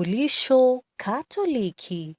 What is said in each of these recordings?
Utambulisho Katoliki.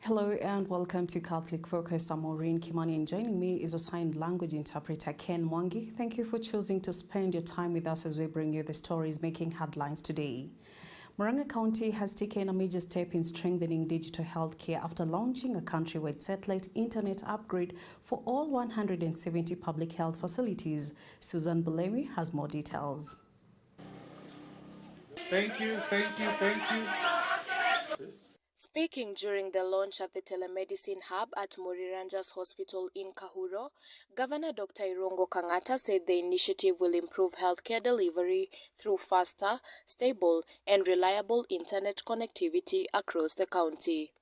Hello and welcome to Catholic Focus. I'm Maureen Kimani, and joining me is a sign language interpreter, Ken Mwangi. Thank you for choosing to spend your time with us as we bring you the stories making headlines today. Murang'a County has taken a major step in strengthening digital healthcare after launching a countrywide satellite internet upgrade for all 170 public health facilities. Susan Bulletin has more details. Thank you. Speaking during the launch at the telemedicine hub at Muriranja's Hospital in Kahuro, Governor Dr. Irungu Kang'ata said the initiative will improve healthcare delivery through faster, stable, and reliable internet connectivity across the county.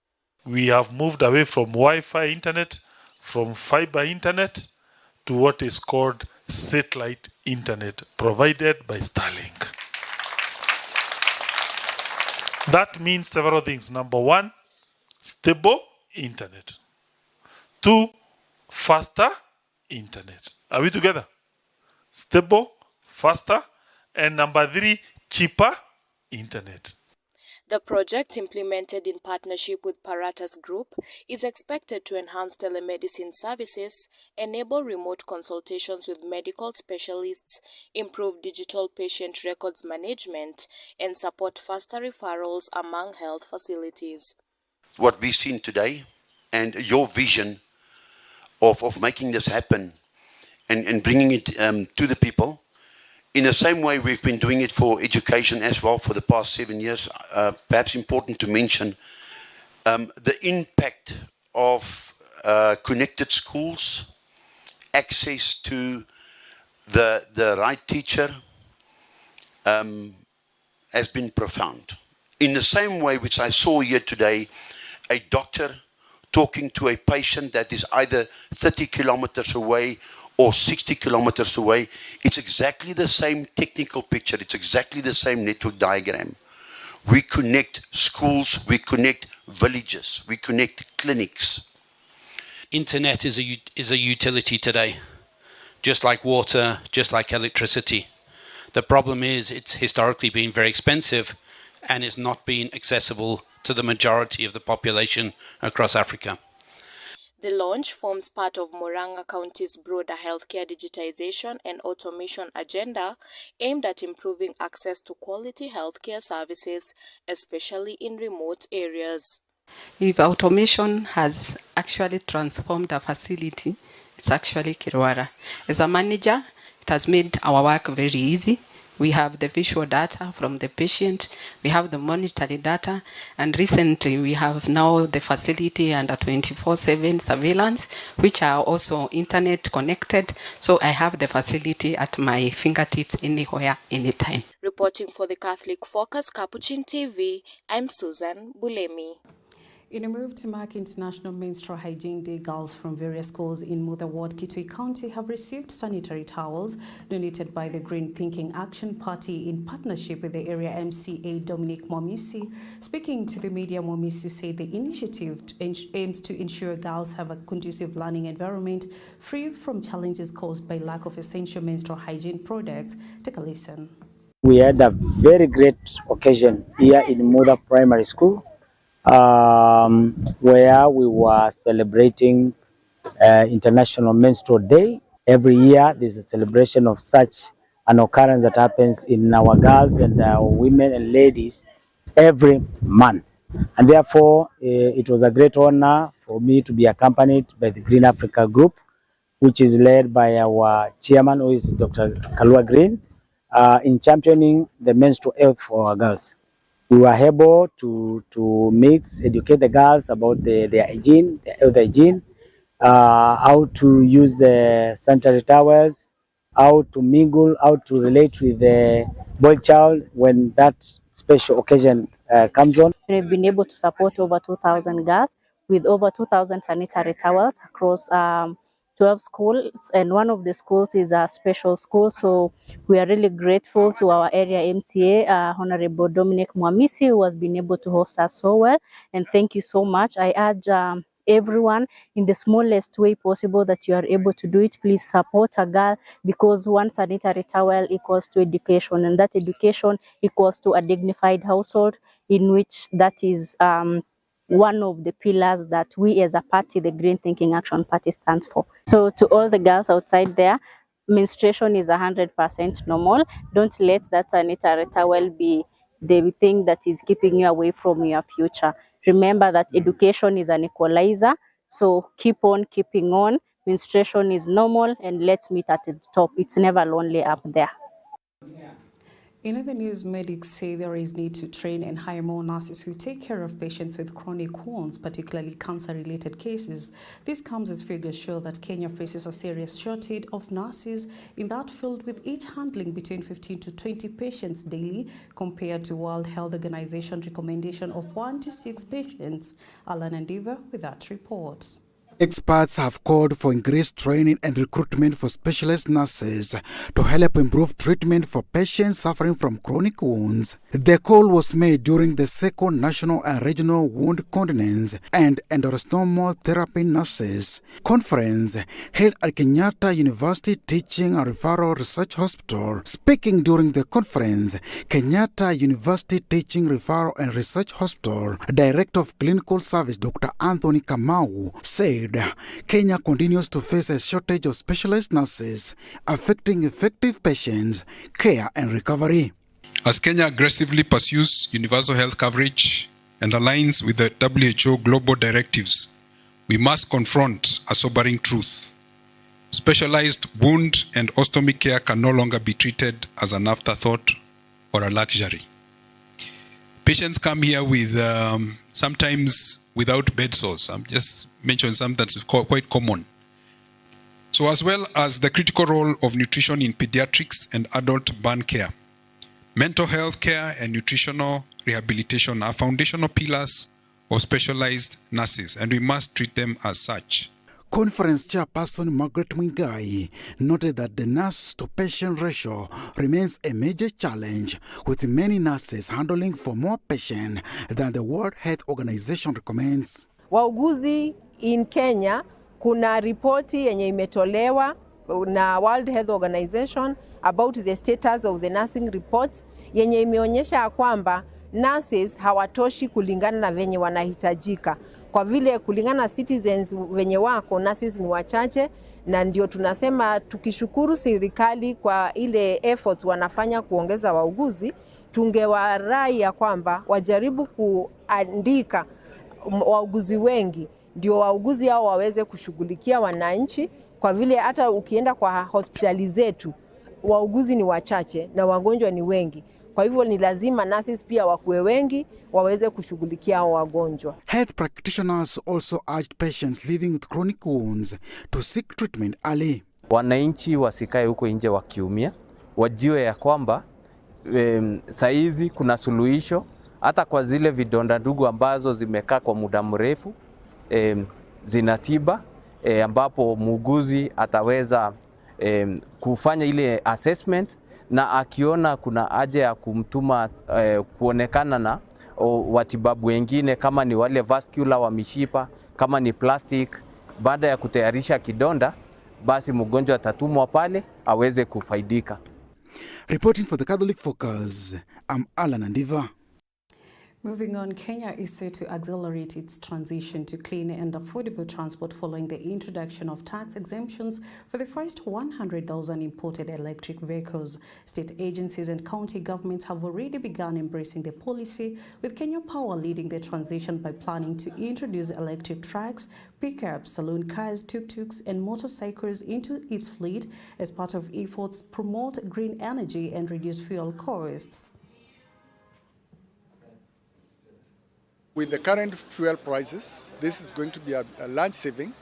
We have moved away from Wi-Fi internet, from fiber internet, to what is called satellite internet, provided by Starlink. That means several things. Number one, stable internet. 2, faster internet. Are we together? Stable, faster, and number 3, cheaper internet. The project, implemented in partnership with CARITAS Group, is expected to enhance telemedicine services, enable remote consultations with medical specialists, improve digital patient records management, and support faster referrals among health facilities. What we've seen today and your vision of making this happen and bringing it to the people, in the same way we've been doing it for education as well for the past 7 years. Perhaps important to mention the impact of connected schools, access to the right teacher has been profound. In the same way which I saw here today, a doctor talking to a patient that is either 30 kilometers away or 60 kilometers away, it's exactly the same technical picture, it's exactly the same network diagram. We connect schools, we connect villages, we connect clinics. Internet is a utility today, just like water, just like electricity. The problem is it's historically been very expensive and it's not been accessible to the majority of the population across Africa. The launch forms part of Murang'a County's broader healthcare digitization and automation agenda aimed at improving access to quality healthcare services, especially in remote areas. If automation has actually transformed a facility, it's actually Kirwara. As a manager, it has made our work very easy. We have the visual data from the patient, we have the monetary data, and recently we have now the facility under 24/7 surveillance, which are also internet connected. So I have the facility at my fingertips anywhere, anytime. Reporting for the Catholic Focus, Capuchin TV, I'm Susan Bulemi. In a move to mark International Menstrual Hygiene Day, girls from various schools in Mutha Ward, Kitui County have received sanitary towels donated by the Green Thinking Action Party in partnership with the area MCA Dominic Mwamisi. Speaking to the media, Mwamisi said the initiative aims to ensure girls have a conducive learning environment free from challenges caused by lack of essential menstrual hygiene products. Take a listen. We had a very great occasion here in Mutha Primary School, where we were celebrating International Menstrual Day. Every year there's a celebration of such an occurrence that happens in our girls and our women and ladies every month. And therefore it was a great honor for me to be accompanied by the Green Africa Group, which is led by our chairman, who is Dr. Kalua Green, in championing the menstrual health for our girls. We were able to educate the girls about their hygiene, their health hygiene, how to use the sanitary towels, how to mingle, how to relate with the boy child when that special occasion comes on. We've been able to support over 2,000 girls with over 2,000 sanitary towels across 12 schools, and one of the schools is a special school. So we are really grateful to our area MCA, Honorable Dominic Mwamisi, who has been able to host us so well. And thank you so much. I urge everyone in the smallest way possible that you are able to do it. Please support a girl, because one sanitary towel equals to education, and that education equals to a dignified household, in which that is one of the pillars that we as a party, the Green Thinking Action Party, stands for. So to all the girls outside there, menstruation is 100% normal. Don't let that sanitary towel be the thing that is keeping you away from your future. Remember that education is an equalizer, so keep on keeping on. Menstruation is normal, and let's meet at the top. It's never lonely up there. In other news, medics say there is need to train and hire more nurses who take care of patients with chronic wounds, particularly cancer-related cases. This comes as figures show that Kenya faces a serious shortage of nurses in that field, with each handling between 15 to 20 patients daily, compared to World Health Organization recommendation of 1 to 6 patients. Alan Andiva with that report. Experts have called for increased training and recruitment for specialist nurses to help improve treatment for patients suffering from chronic wounds. The call was made during the second National and Regional Wound Continence and Endosdermal Therapy Nurses Conference held at Kenyatta University Teaching and Referral Research Hospital. Speaking during the conference, Kenyatta University Teaching, Referral and Research Hospital Director of Clinical Service Dr. Anthony Kamau said Kenya continues to face a shortage of specialist nurses, affecting effective patients, care and recovery. As Kenya aggressively pursues universal health coverage and aligns with the WHO global directives, we must confront a sobering truth. Specialized wound and ostomy care can no longer be treated as an afterthought or a luxury. Patients come here with sometimes without bed sores. I'm just mentioning something that's quite common. So as well as the critical role of nutrition in pediatrics and adult burn care, mental health care and nutritional rehabilitation are foundational pillars of specialized nurses, and we must treat them as such. Conference chairperson Margaret Mwingai noted that the nurse-to-patient ratio remains a major challenge, with many nurses handling for more patients than the World Health Organization recommends. Wauguzi in Kenya, kuna ripoti yenye imetolewa na World Health Organization about the status of the nursing reports, yenye imeonyesha kwamba nurses hawatoshi kulingana na venye wanahitajika. Kwa vile kulingana na citizens venye wako, nurses ni wachache, na ndio tunasema tukishukuru serikali kwa ile efforts wanafanya kuongeza wauguzi, tungewarai ya kwamba wajaribu kuandika wauguzi wengi, ndio wauguzi hao waweze kushughulikia wananchi, kwa vile hata ukienda kwa hospitali zetu wauguzi ni wachache na wagonjwa ni wengi. Kwa hivyo ni lazima nurses pia wakuwe wengi waweze kushughulikia wagonjwa. Health practitioners also urged patients living with chronic wounds to seek treatment early. Wananchi wasikae huko nje wakiumia, wajiwe ya kwamba saizi kuna suluhisho hata kwa zile vidonda ndugu ambazo zimekaa kwa muda mrefu, zinatiba, ambapo muuguzi ataweza kufanya ile assessment, na akiona kuna haja ya kumtuma kuonekana na watibabu wengine, kama ni wale vascular wa mishipa, kama ni plastic, baada ya kutayarisha kidonda, basi mgonjwa atatumwa pale aweze kufaidika. Reporting for the Catholic Focus, I'm Alan Andiva. Moving on, Kenya is set to accelerate its transition to clean and affordable transport following the introduction of tax exemptions for the first 100,000 imported electric vehicles. State agencies and county governments have already begun embracing the policy, with Kenya Power leading the transition by planning to introduce electric trucks, pickups, saloon cars, tuk-tuks, and motorcycles into its fleet as part of efforts to promote green energy and reduce fuel costs. With the current fuel prices, this is going to be a large saving.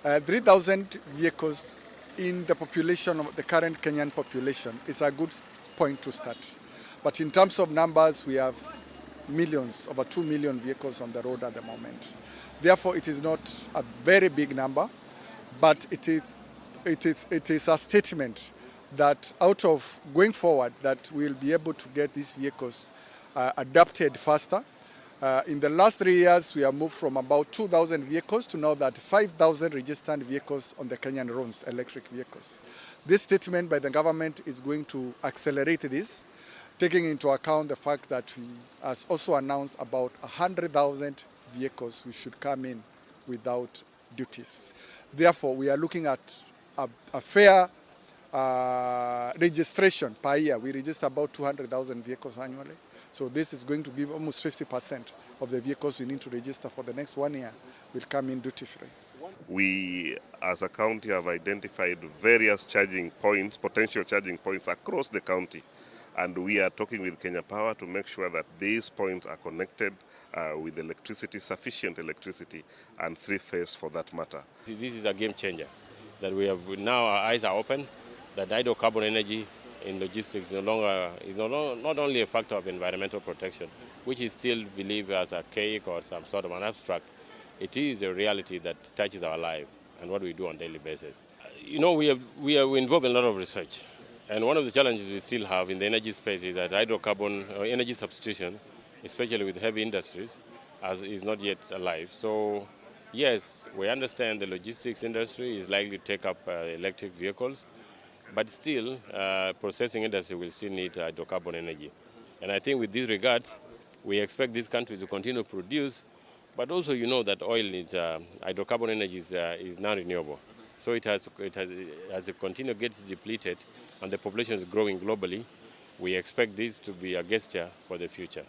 3,000 vehicles in the population of the current Kenyan population is a good point to start. But in terms of numbers, we have millions, over 2 million vehicles on the road at the moment. Therefore, it is not a very big number, but it is a statement that out of going forward that we'll be able to get these vehicles adapted faster. In the last 3 years, we have moved from about 2,000 vehicles to now that 5,000 registered vehicles on the Kenyan roads, electric vehicles. This statement by the government is going to accelerate this, taking into account the fact that we has also announced about 100,000 vehicles which should come in without duties. Therefore, we are looking at a fair registration per year. We register about 200,000 vehicles annually. So this is going to give almost 50% of the vehicles we need to register for the next 1 year will come in duty-free. We, as a county, have identified various charging points, potential charging points across the county. And we are talking with Kenya Power to make sure that these points are connected with electricity, sufficient electricity, and three-phase for that matter. This is a game changer, that we have now our eyes are open, that hydrocarbon energy in logistics is not only a factor of environmental protection, which is still believed as archaic or some sort of an abstract. It is a reality that touches our life and what we do on a daily basis. You know, we are involved in a lot of research, and one of the challenges we still have in the energy space is that hydrocarbon or energy substitution, especially with heavy industries, is not yet alive. So yes, we understand the logistics industry is likely to take up electric vehicles, but still, processing industry will still need hydrocarbon energy. And I think with these regards, we expect these countries to continue to produce, but also you know that oil needs, hydrocarbon energy is non-renewable. So as it continues to get depleted and the population is growing globally, we expect this to be a gesture for the future.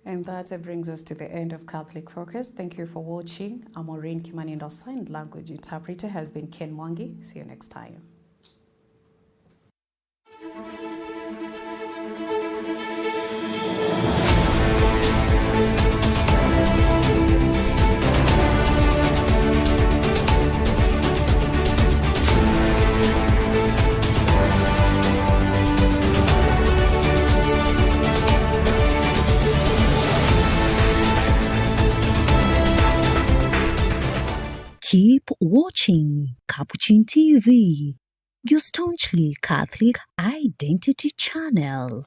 And that brings us to the end of Catholic Focus. Thank you for watching. I'm Maureen Kimani, and our sign language interpreter has been Ken Mwangi. See you next time. Keep watching Capuchin TV, your staunchly Catholic identity channel.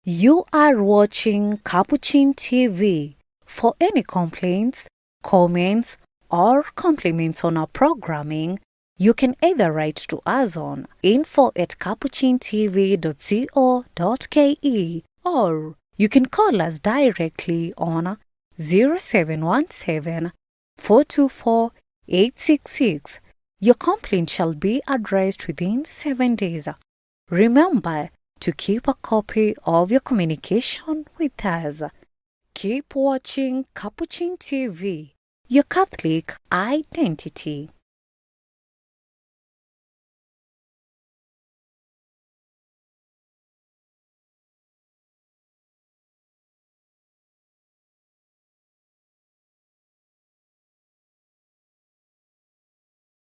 You are watching Capuchin TV. For any complaints, comments, or compliments on our programming, you can either write to us on info@capuchintv.co.ke or you can call us directly on 0717 424 866. Your complaint shall be addressed within 7 days. Remember to keep a copy of your communication with us. Keep watching Capuchin TV, your Catholic identity.